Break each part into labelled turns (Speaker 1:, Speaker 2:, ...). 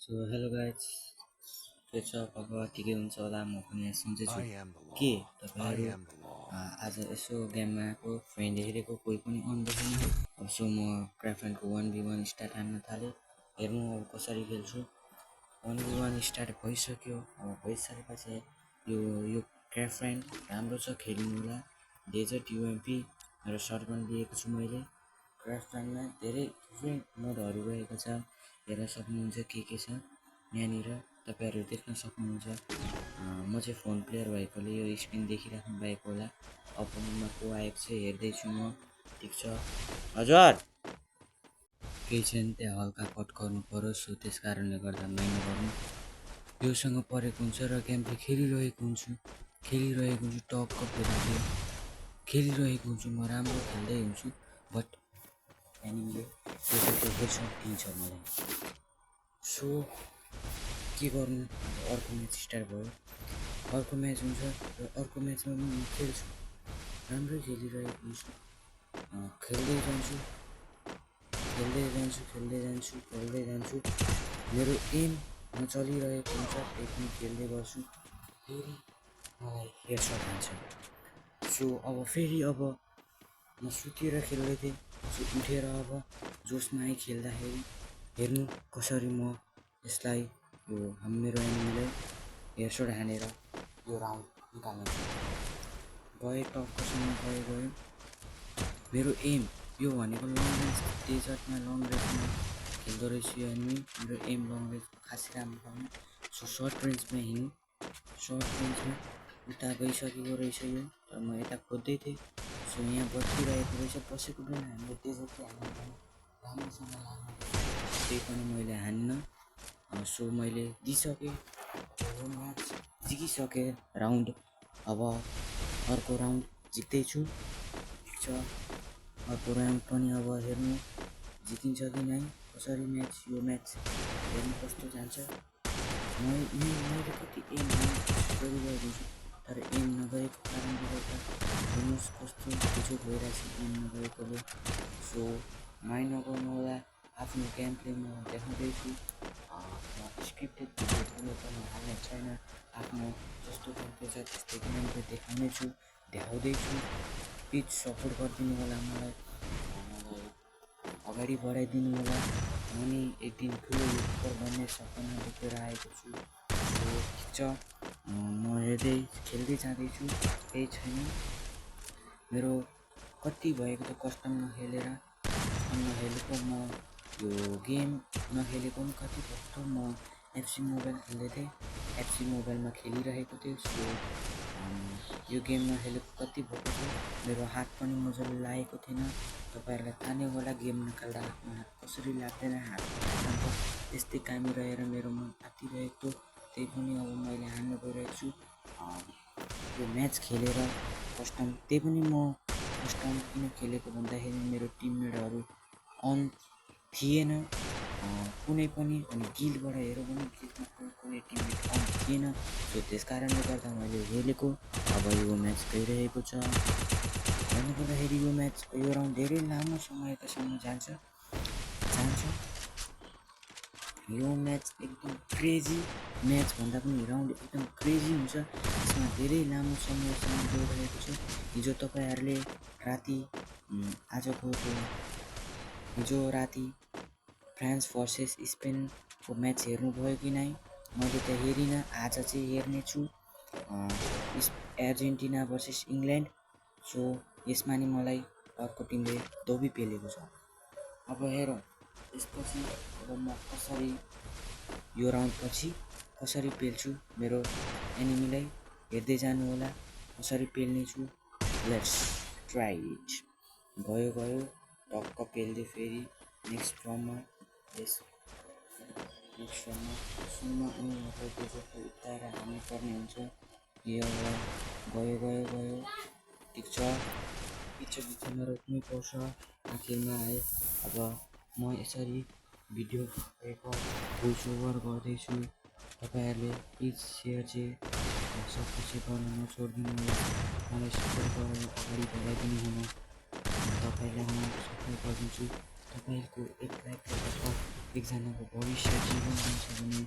Speaker 1: So hello guys के छ खबर ठिकै हुन्छ होला म पनि सुन्दैछु
Speaker 2: I am the
Speaker 1: के
Speaker 2: law. I
Speaker 1: तपाईँहरू
Speaker 2: am the law.
Speaker 1: आज यसो गेममा आएको फ्रेन्डले हेरेको कोही पनि अन देखेन अब सो म क्राफ्टनको 1v1 स्टार्ट हान्न थालेँ हेर्नु अब कसरी खेल्छु 1v1 स्टार्ट भइसक्यो अब भइसकेपछि यो क्राफ्ट राम्रो छ खेल्नु होला डेजर्ट युएमपी र सर्टगन लिएको छु मैले क्राफ्टमा धेरै थुप्रै मोडहरू रहेको छ हेर्न सक्नुहुन्छ के छ यहाँनिर तपाईँहरू देख्न सक्नुहुन्छ म चाहिँ फोन प्लेयर भएकोले यो स्क्रिन देखिराख्नु भएको होला अपोनेन्टमा को आएको छ हेर्दैछु म ठिक छ हजुर केही छैन त्यहाँ हल्का कट गर्नु पर्यो सो त्यस कारणले गर्दा माइन्ड गर्नु योसँग परेको हुन्छ र गेम प्ले खेलिरहेको हुन्छु टक्क फेरि खेलिरहेको हुन्छु म राम्रो खेल्दै हुन्छु बट एनिमीले त्यो हेडसट दिन्छ मलाई सो के गर्नु अर्को म्याच स्टार्ट भयो अर्को म्याच हुन्छ र अर्को म्याचमा म खेल्छु राम्रै खेलिरहेको हुन्छु खेल्दै जान्छु मेरो एम चलिरहेको हुन्छ त्यही पनि खेल्दै गर्छु फेरि मलाई हेडसट हान्छ सो अब म सुतेर खेल्दै थिएँ सो उठेर अब जोसमा खेल्दाखेरि हेर्नु कसरी म यसलाई यो मेरो एनिमीलाई हेडसट हानेर यो राउन्ड निकाल्ने गए टक्कसँग गयो मेरो एम यो भनेको लङ रेन्ज डेजर्टमा लङ रेन्जमा खेल्दो रहेछु यो एनिमी मेरो एम लङ रेन्ज खासै राम्रो छैन सो सर्ट रेन्जमा हिँड्नु सर्ट रेन्जमा उता गइसकेको रहेछ यो तर म यता खोज्दै थिएँ सो यहाँ बसिरहेको रहेछ बसेको बेला हामीले डेजर्टले हान्नु राम्रोसँग लाग्नु त्यही पनि मैले हान्न सो मैले दिइसकेँ म्याच जितिसकेँ राउन्ड अब अर्को राउन्ड जित्दैछु ठिक छ अर्को राउन्ड पनि अब हेर्नु जितिन्छ कि नै कसरी यो म्याच हेर्नु कस्तो जान्छ मैले कति एम गरिरहेको छु तर एम नगएको कारणले गर्दा हेर्नुहोस् कस्तो हिजो भइरहेको छ एम नगएकोले सो माइन्ड नगर्नु होला आफ्नो गेम प्ले म देखाउँदैछु स्क्रिप्टेड भिडियो कुनै पनि हाल्ने छैन आफ्नो जस्तो गेम प्ले छ त्यस्तै गेम प्ले देखाउँदैछु प्लिज सपोर्ट गरिदिनु होला मलाई अगाडि बढाइदिनु होला म नि एक दिन ठुलो युट्युबर बन्ने सपना बोकेर आएको छु सो ठिक छ म हेर्दै खेल्दै जाँदैछु केही छैन मेरो कति भएको त कस्टम नखेलेको म यो गेम नखेलेको पनि कति भएको म एफसी मोबाइल खेल्दै थिएँ एफसी मोबाइलमा खेलिरहेको थिएँ सो यो गेम नखेलेको कति भएको थियो मेरो हात पनि मजाले लागेको थिएन तपाईँहरूलाई थाहा नै होला गेम नखेल्दा आफ्नो हात कसरी लाग्दैन हात त्यस्तै कामी रहेर मेरो मन तातिरहेको त्यही पनि अब मैले हान्न गइरहेको छु यो म्याच खेलेर कस्टम त्यही पनि म कस्टम किन खेलेको भन्दाखेरि मेरो टिममेटहरू अन थिएन कुनै पनि अनि गिल्डबाट हेऱ्यो भने गिल्डमा कुनै टिममेट अन थिएन सो त्यस कारणले गर्दा मैले खेलेको अब यो म्याच गइरहेको छ भन्नुपर्दाखेरि यो म्याच यो राउन्ड धेरै लामो समयसम्म जान्छ यो म्याच एकदम क्रेजी म्याच भन्दा पनि राउन्ड एकदम क्रेजी हुन्छ यसमा धेरै लामो समयसम्म गइरहेको छ हिजो तपाईँहरूले राति हिजो राति फ्रान्स भर्सेस स्पेनको म्याच हेर्नुभयो कि नै मैले त हेरिनँ आज चाहिँ हेर्नेछु अर्जेन्टिना भर्सेस इङ्ल्यान्ड सो यसमा नि मलाई अर्को टिमले दोबी पेलेको छ अब हेरौँ यसपछि अब म कसरी यो राउन्ड पछि कसरी पेल्छु मेरो एनिमीलाई हेर्दै जानु होला कसरी पेल्नेछु लेट्स ट्राई इट गयो टक्क पेल्दै फेरि नेक्स्ट राउन्डमा सुनमा उनीहरूको उताएर हाल्नुपर्ने हुन्छ यो गयो ठिक छ बिचमा रोक्नै पर्छ आखिरमा आयो अब म यसरी भिडियो भोइस ओभर गर्दैछु तपाईँहरूले प्लिज सेयर चाहिँ सपोर्ट चाहिँ गर्न नछोडिदिनु होला मलाई सपोर्ट गरेर अगाडि बढाइदिनु हुन तपाईँलाई म सपोर्ट गरिदिन्छु तपाईँको एक लाइक अथवा एकजनाको भविष्य जीवन जान्छ भने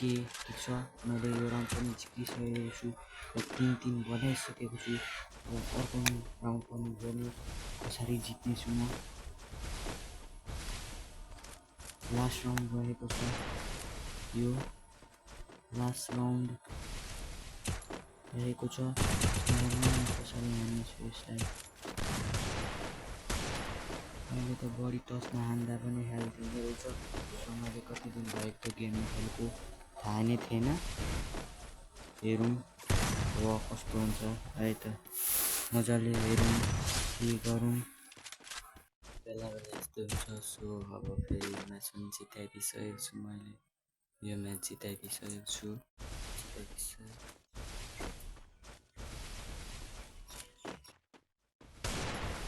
Speaker 1: जितेँ ठिक छ मैले यो राउन्ड पनि जितिसकेको छु र 3-3 बनाइसकेको छु र अर्को राउन्ड पनि हेर्नु कसरी जित्नेछु म लास्ट राउन्ड रहेको छ यो लास्ट राउन्ड रहेको छ कसरी हान्नेछु यसलाई अहिले त बढी टचमा हान्दा पनि हेल्थ हुँदो रहेछ मैले कति दिन भएको त गेम खेलेको थाहा नै थिएन हेरौँ अब कस्तो हुन्छ है त मजाले हेरौँ के गरौँ बेला बेला यस्तो हुन्छ सो अब फेरि म्याच पनि जिताइदिइसकेको छु मैले यो म्याच जिताइदिइसकेको छु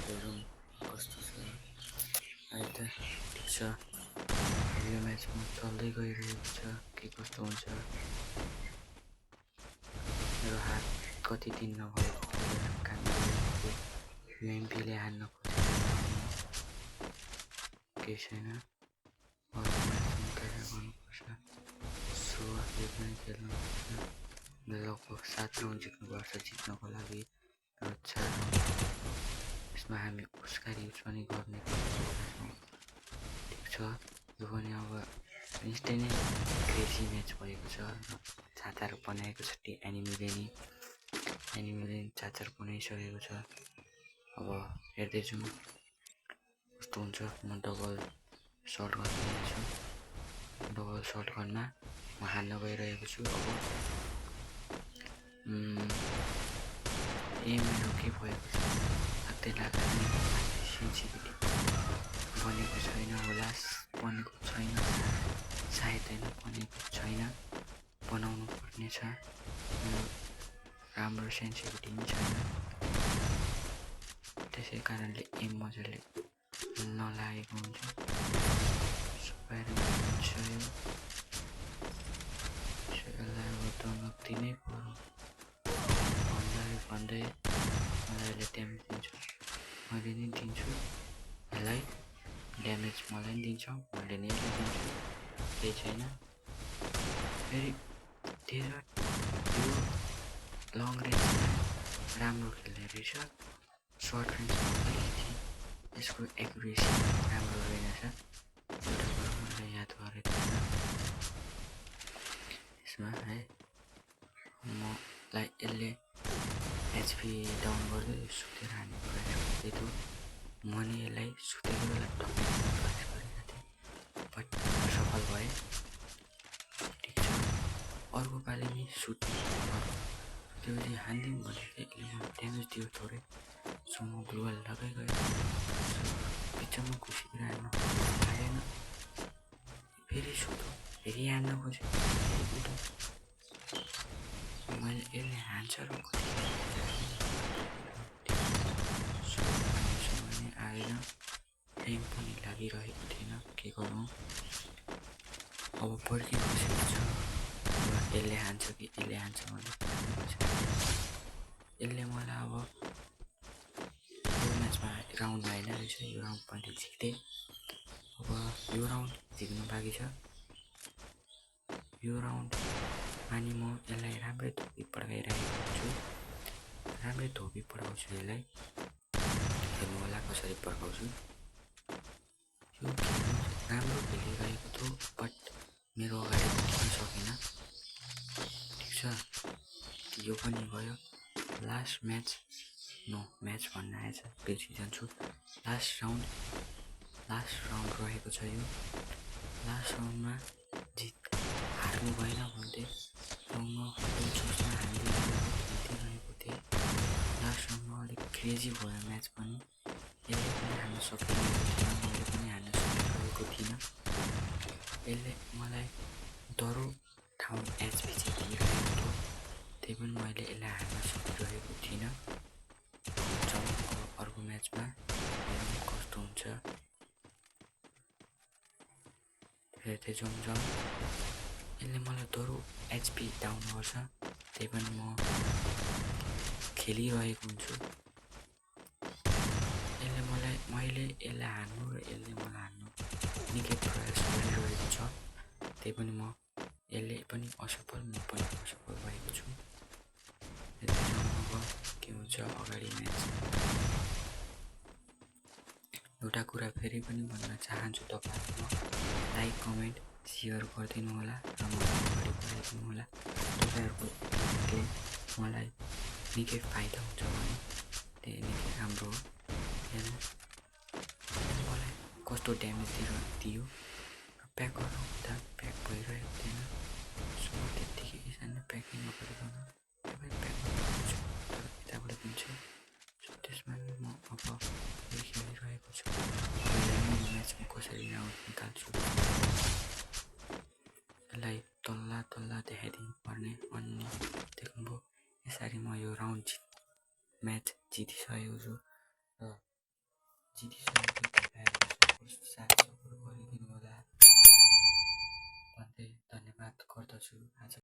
Speaker 1: हेरौँ कस्तो छ है त ठिक छ यो म्याचमा चल्दै गइरहेको छ के कस्तो हुन्छ मेरो हात कति दिन नभएको काम गरिरहेको एमपीले हान्न खोजेको केही छैन गर्नुपर्छ सो यो पनि खेल्नुपर्छ लगभग 7 राउन्ड जित्नुपर्छ जित्नको लागि र 4 राउन्ड यसमा हामी उसकारी पनि गर्ने ठिक छ यो पनि अब इन्स्टेन्ट नै क्रेजी म्याच भएको छ छाताहरू बनाएको छ त्यो एनिमीले नि छाताहरू बनाइसकेको छ अब हेर्दै जाउँ कस्तो हुन्छ म डबल सर्ट गर्दैछु डबल सर्ट गनमा म हान्न गइरहेको छु अब मेरो के भएको छ लाग्दै सेन्सिटिभिटी बनेको छैन होला बनेको छैन सायद होइन बनेको छैन बनाउनु पर्ने छ राम्रो सेन्सिटिभिटी पनि छैन त्यसै कारणले एम मजाले नलागेको हुन्छ यसलाई अब त नक्तिनै पर्यो भन्दै मलाई यसले ड्यामेज दिन्छ मैले नै दिन्छु यसलाई ड्यामेज मलाई नि दिन्छ मैले नै यसलाई दिन्छु केही छैन फेरि यो लङ रेन्जमा राम्रो खेल्ने रहेछ सर्ट रेन्जमा अलिकति यसको एक्युरेसी राम्रो रहेनछ मलाई याद गरेको थिएन यसमा है मलाई यसले एचपी डाउन गर्दै सुतेर हान्ने प्रयास गर्दै म नि यसलाई सुतेको बेला टक्कै प्रयास गरेको थिएँ बट सफल भएँ ठिक छ अर्को पालि नि सुतेपछि हानिदिउँ भनेर यसले मलाई ड्यामेज दियो थोरै सो म ग्लुवाल लगाइ गएँ बिचमा घुसेर हान्न हालेन फेरि सुतो फेरि हान्न खोजेँ मैले यसले हान्छ र समय आएन एम पनि लागिरहेको थिएन के गरौँ अब पर्खिबसेको छ यसले हान्छ कि यसले हान्छ भने यसले मलाई अब यो म्याचमा राउन्ड आएन रहेछ यो राउन्ड पनि जितेँ अब यो राउन्ड जित्नु बाँकी छ यो राउन्ड अनि म यसलाई राम्रै धोबी पड्काइरहेको छु राम्रै धोबी पड्काउँछु यसलाई हेर्नु होला कसरी पड्काउँछु यो राम्रो खेलिरहेको थियो बट मेरो अगाडि पुग्न सकेन ठिक छ यो पनि गयो लास्ट म्याच भन्न आएछ बिर्सि जान्छु लास्ट राउन्ड रहेको छ यो लास्ट राउन्डमा हार्नु भएन भन्दै जोसमा हानिदिइरहेको थिएँ लास्ट राउन्डमा अलिक क्रेजी भयो म्याच पनि यसले पनि हान्न सकिरहेको थिएन मैले पनि हान्न सकिरहेको थिइनँ यसले मलाई दह्रो ठाउँ एचपी चाहिँ दिइरहेको थियो त्यही पनि मैले यसलाई हान्न सकिरहेको थिइनँ अर्को म्याचमा कस्तो हुन्छ हेर्दै जाउँ यसले मलाई दह्रो एचपी डाउन गर्छ त्यही पनि म खेलिरहेको हुन्छु मैले यसलाई हान्नु र यसले मलाई हान्नु निकै प्रयास गरिरहेको छ त्यही पनि म यसले पनि असफल म पनि असफल भएको छु। अब के हुन्छ अगाडि म्याच। एउटा कुरा फेरि पनि भन्न चाहन्छु तपाईँहरूमा, लाइक कमेन्ट सेयर गरिदिनु होला र मलाई अगाडि बढाइदिनु होला। तपाईँहरूको मलाई निकै फाइदा हुन्छ भने त्यही निकै राम्रो हो। हेर्नु मलाई कस्तो ड्यामेज दियो र प्याक गर्नु हुँदा प्याक भइरहेको थिएन। सो म त्यत्तिकै सानो प्याकिङ नगरिकन तपाईँ प्याक गर्छु तर यताबाट दिन्छु। सो त्यसमा म अब खेलिरहेको छु। म्याचमा कसरी राउन्ड निकाल्छु यसलाई तल्ला तल्ला देखाइदिनु पर्ने। अनि देख्नुभयो यसरी म यो राउन्ड म्याच जितिसकेको छु र जितिसकेको तपाईँहरूको साथ सपोर्ट गरिदिनु होला भन्दै धन्यवाद गर्दछु। आज